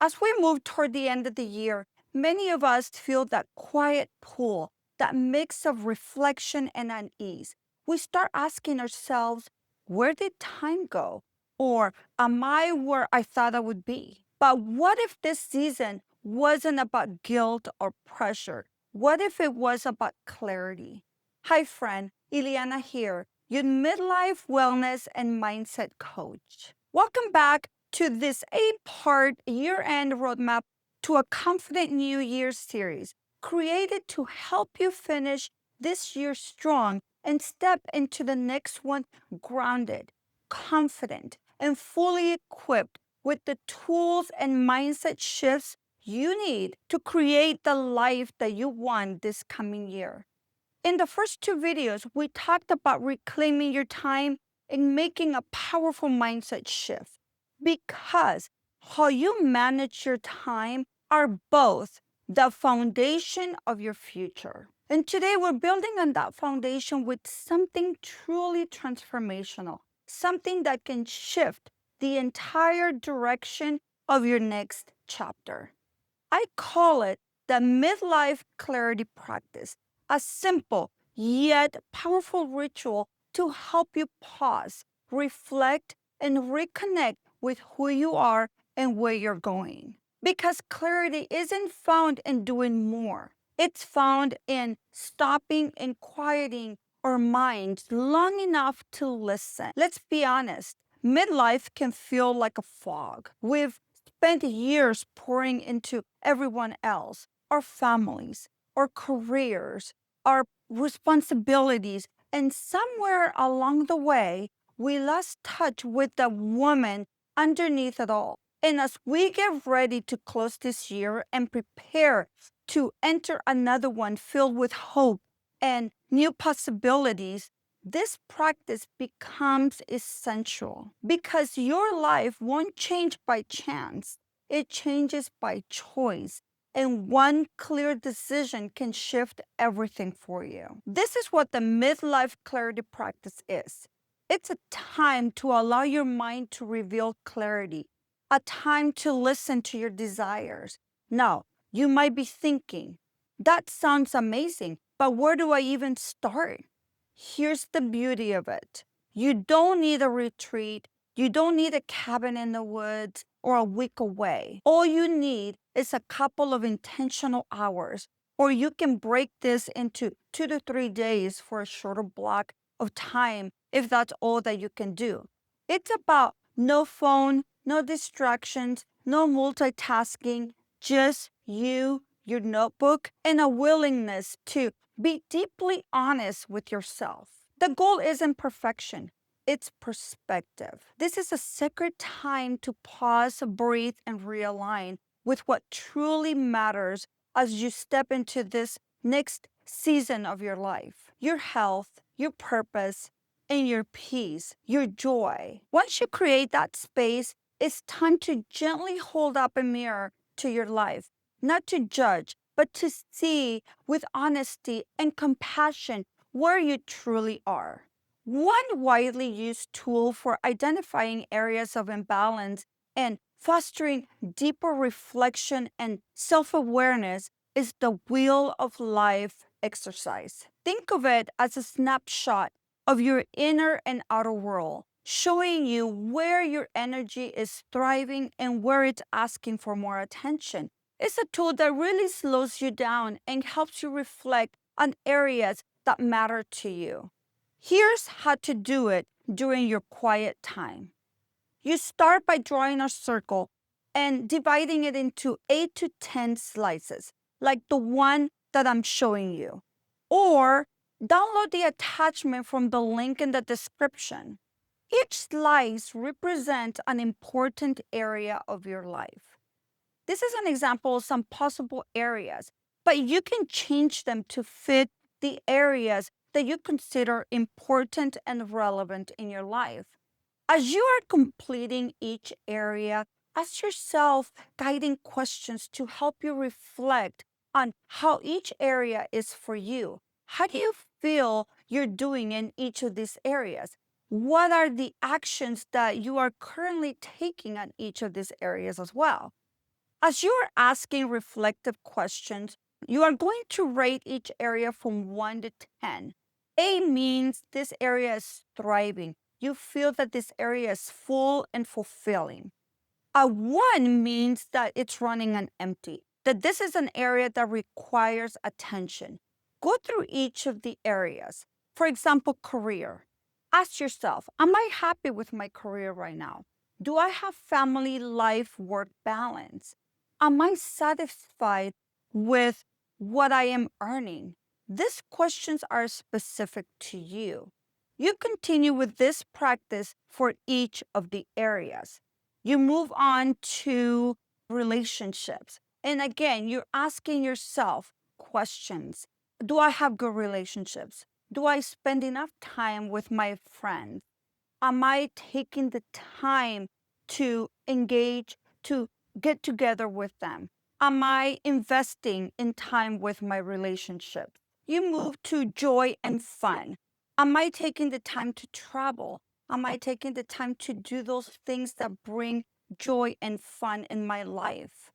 As we move toward the end of the year, many of us feel that quiet pull, that mix of reflection and unease. We start asking ourselves, where did time go? Or am I where I thought I would be? But what if this season wasn't about guilt or pressure? What if it was about clarity? Hi, friend. Ileana here, your midlife wellness and mindset coach. Welcome back to this 8-part year-end roadmap to a Confident New Year series created to help you finish this year strong and step into the next one grounded, confident, and fully equipped with the tools and mindset shifts you need to create the life that you want this coming year. In the first two videos, we talked about reclaiming your time and making a powerful mindset shift because how you manage your time are both the foundation of your future. And today we're building on that foundation with something truly transformational, something that can shift the entire direction of your next chapter. I call it the Midlife Clarity Practice, a simple yet powerful ritual to help you pause, reflect, and reconnect with who you are and where you're going. Because clarity isn't found in doing more, it's found in stopping and quieting our minds long enough to listen. Let's be honest, midlife can feel like a fog. We've spent years pouring into everyone else, our families, our careers, our responsibilities, and somewhere along the way, we lost touch with the woman underneath it all. And as we get ready to close this year and prepare to enter another one filled with hope and new possibilities, this practice becomes essential because your life won't change by chance. It changes by choice. And one clear decision can shift everything for you. This is what the midlife clarity practice is. It's a time to allow your mind to reveal clarity, a time to listen to your desires. Now, you might be thinking, that sounds amazing, but where do I even start? Here's the beauty of it. You don't need a retreat. You don't need a cabin in the woods or a week away. All you need is a couple of intentional hours, or you can break this into 2 to 3 days for a shorter block of time if that's all that you can do. It's about no phone, no distractions, no multitasking, just you, your notebook, and a willingness to be deeply honest with yourself. The goal isn't perfection, it's perspective. This is a sacred time to pause, breathe, and realign with what truly matters as you step into this next season of your life. Your health, your purpose, and your peace, your joy. Once you create that space, it's time to gently hold up a mirror to your life, not to judge, but to see with honesty and compassion where you truly are. One widely used tool for identifying areas of imbalance and fostering deeper reflection and self awareness is the Wheel of Life exercise. Think of it as a snapshot of your inner and outer world, showing you where your energy is thriving and where it's asking for more attention. It's a tool that really slows you down and helps you reflect on areas that matter to you. Here's how to do it during your quiet time. You start by drawing a circle and dividing it into 8 to 10 slices, like the one that I'm showing you. Or download the attachment from the link in the description. Each slice represents an important area of your life. This is an example of some possible areas, but you can change them to fit the areas that you consider important and relevant in your life. As you are completing each area, ask yourself guiding questions to help you reflect on how each area is for you. How do you feel you're doing in each of these areas? What are the actions that you are currently taking on each of these areas as well? As you are asking reflective questions, you are going to rate each area from 1 to 10. A means this area is thriving. You feel that this area is full and fulfilling. A 1 means that it's running on empty, that this is an area that requires attention. Go through each of the areas. For example, career. Ask yourself, am I happy with my career right now? Do I have family life work balance? Am I satisfied with what I am earning? These questions are specific to you. You continue with this practice for each of the areas. You move on to relationships. And again, you're asking yourself questions. Do I have good relationships? Do I spend enough time with my friends? Am I taking the time to engage, to get together with them? Am I investing in time with my relationships? You move to joy and fun. Am I taking the time to travel? Am I taking the time to do those things that bring joy and fun in my life?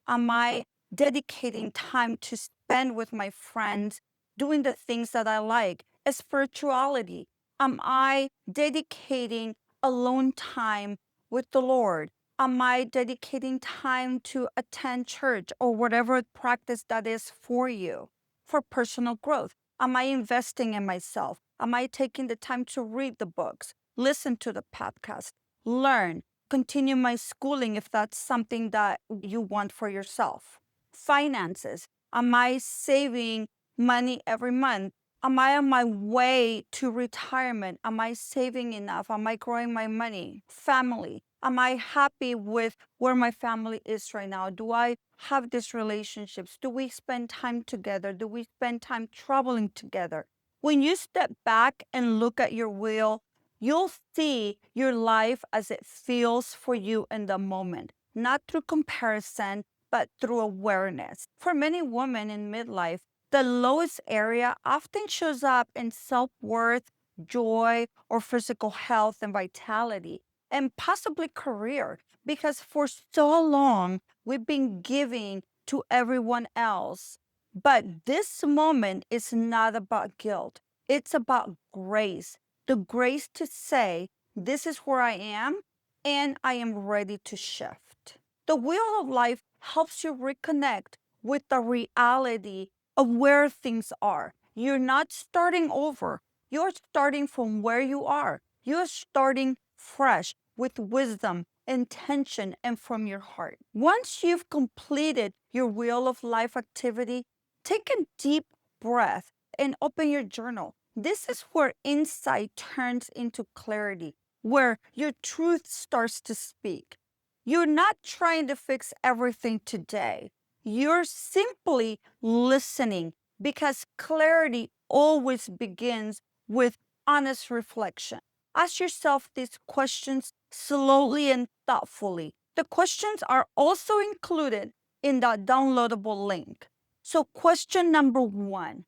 Am I dedicating time to spend with my friends, doing the things that I like? Spirituality. Am I dedicating alone time with the Lord? Am I dedicating time to attend church or whatever practice that is for you for personal growth? Am I investing in myself? Am I taking the time to read the books, listen to the podcast, learn? Continue my schooling if that's something that you want for yourself. Finances. Am I saving money every month? Am I on my way to retirement? Am I saving enough? Am I growing my money? Family. Am I happy with where my family is right now? Do I have these relationships? Do we spend time together? Do we spend time traveling together? When you step back and look at your wheel, you'll see your life as it feels for you in the moment, not through comparison, but through awareness. For many women in midlife, the lowest area often shows up in self worth, joy, or physical health and vitality, and possibly career, because for so long we've been giving to everyone else. But this moment is not about guilt, it's about grace, the grace to say, this is where I am and I am ready to shift. The wheel of life helps you reconnect with the reality of where things are. You're not starting over, you're starting from where you are. You're starting fresh with wisdom, intention, and from your heart. Once you've completed your wheel of life activity, take a deep breath and open your journal. This is where insight turns into clarity, where your truth starts to speak. You're not trying to fix everything today. You're simply listening because clarity always begins with honest reflection. Ask yourself these questions slowly and thoughtfully. The questions are also included in the downloadable link. So, question number 1: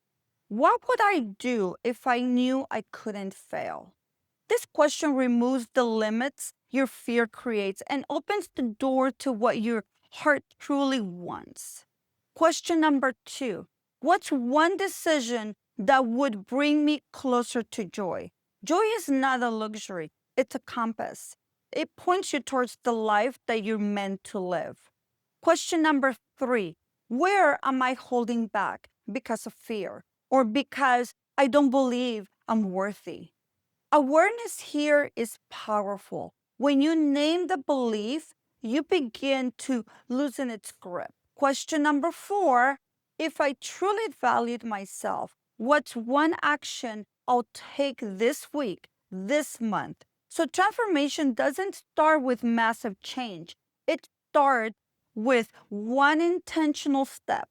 what would I do if I knew I couldn't fail? This question removes the limits your fear creates and opens the door to what your heart truly wants. Question number 2: what's one decision that would bring me closer to joy? Joy is not a luxury, it's a compass. It points you towards the life that you're meant to live. Question number 3: where am I holding back because of fear or because I don't believe I'm worthy? Awareness here is powerful. When you name the belief, you begin to loosen its grip. Question number 4: if I truly valued myself, what's one action I'll take this week, this month? So, transformation doesn't start with massive change, it starts with one intentional step.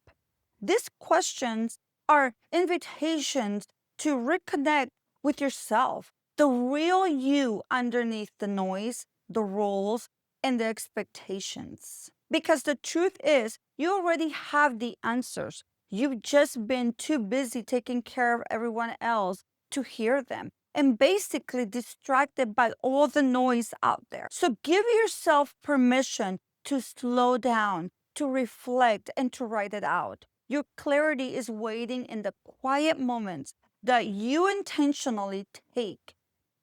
These questions are invitations to reconnect with yourself, the real you underneath the noise, the roles, and the expectations. Because the truth is, you already have the answers. You've just been too busy taking care of everyone else to hear them and basically distracted by all the noise out there. So give yourself permission to slow down, to reflect and to write it out. Your clarity is waiting in the quiet moments that you intentionally take.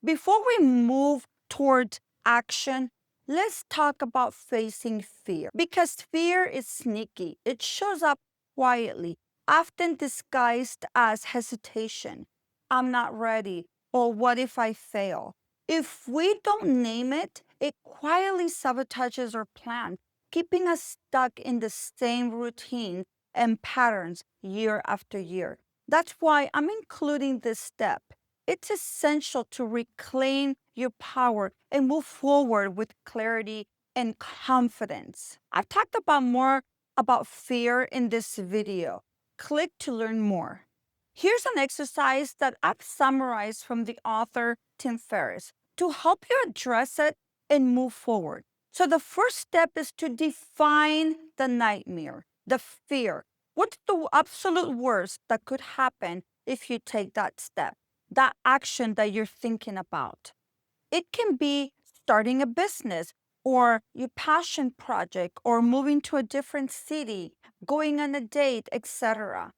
Before we move towards action, let's talk about facing fear. Because fear is sneaky, it shows up quietly, often disguised as hesitation. I'm not ready, or what if I fail? If we don't name it, it quietly sabotages our plan, keeping us stuck in the same routine and patterns year after year. That's why I'm including this step. It's essential to reclaim your power and move forward with clarity and confidence. I've talked about more about fear in this video. Click to learn more. Here's an exercise that I've summarized from the author Tim Ferriss to help you address it and move forward. So, the first step is to define the nightmare, the fear. What's the absolute worst that could happen if you take that step, that action that you're thinking about? It can be starting a business or your passion project or moving to a different city, going on a date, etc.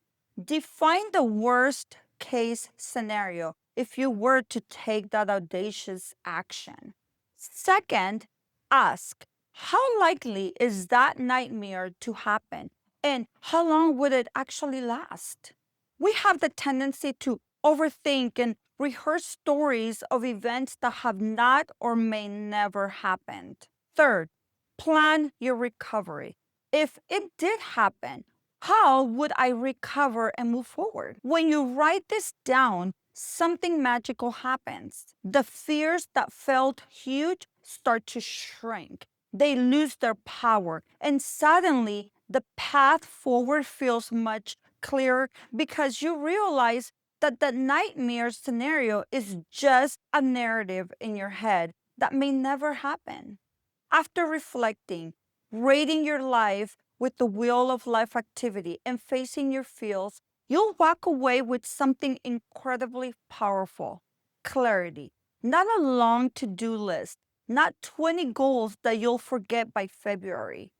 Define the worst case scenario if you were to take that audacious action. Second, ask, how likely is that nightmare to happen and how long would it actually last? We have the tendency to overthink and rehearse stories of events that have not or may never happened. Third, plan your recovery. If it did happen, how would I recover and move forward? When you write this down, something magical happens. The fears that felt huge start to shrink. They lose their power, and suddenly the path forward feels much clearer because you realize that the nightmare scenario is just a narrative in your head that may never happen. After reflecting, rating your life with the wheel of life activity, and facing your fears, you'll walk away with something incredibly powerful: clarity. Not a long to do list, not 20 goals that you'll forget by February,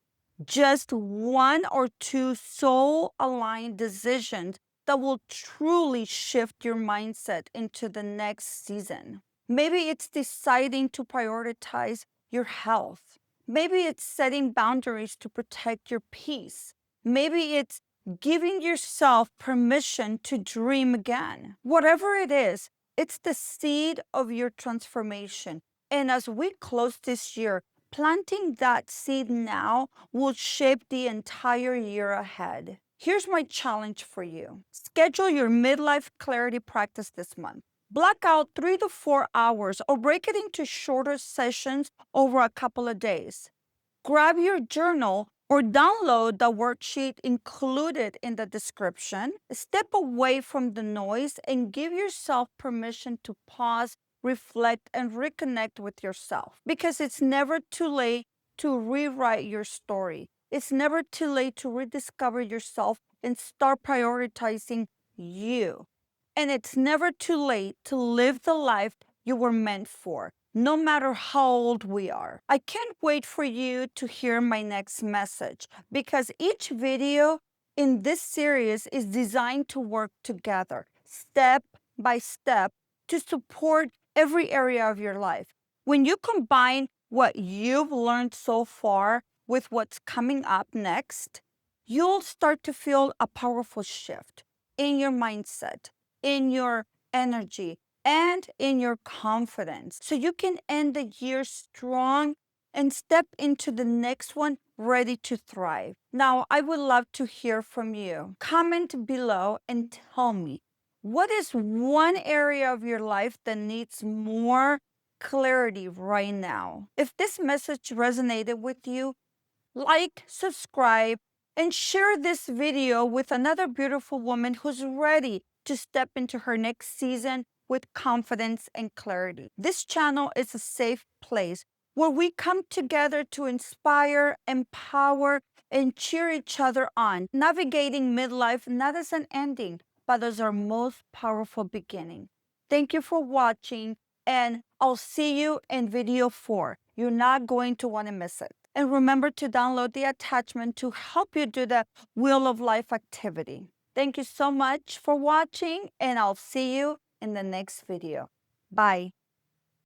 just one or two soul aligned decisions that will truly shift your mindset into the next season. Maybe it's deciding to prioritize your health. Maybe it's setting boundaries to protect your peace. Maybe it's giving yourself permission to dream again. Whatever it is, it's the seed of your transformation. And as we close this year, planting that seed now will shape the entire year ahead. Here's my challenge for you. Schedule your midlife clarity practice this month. Block out 3 to 4 hours or break it into shorter sessions over a couple of days. Grab your journal or download the worksheet included in the description. Step away from the noise and give yourself permission to pause, reflect, and reconnect with yourself. Because it's never too late to rewrite your story. It's never too late to rediscover yourself and start prioritizing you. And it's never too late to live the life you were meant for, no matter how old we are. I can't wait for you to hear my next message because each video in this series is designed to work together, step by step, to support every area of your life. When you combine what you've learned so far with what's coming up next, you'll start to feel a powerful shift in your mindset, in your energy, and in your confidence. So you can end the year strong and step into the next one ready to thrive. Now, I would love to hear from you. Comment below and tell me, what is one area of your life that needs more clarity right now? If this message resonated with you, like, subscribe, and share this video with another beautiful woman who's ready to step into her next season with confidence and clarity. This channel is a safe place where we come together to inspire, empower, and cheer each other on, navigating midlife not as an ending, but as our most powerful beginning. Thank you for watching, and I'll see you in video 4. You're not going to want to miss it. And remember to download the attachment to help you do the Wheel of Life activity. Thank you so much for watching, and I'll see you in the next video. Bye.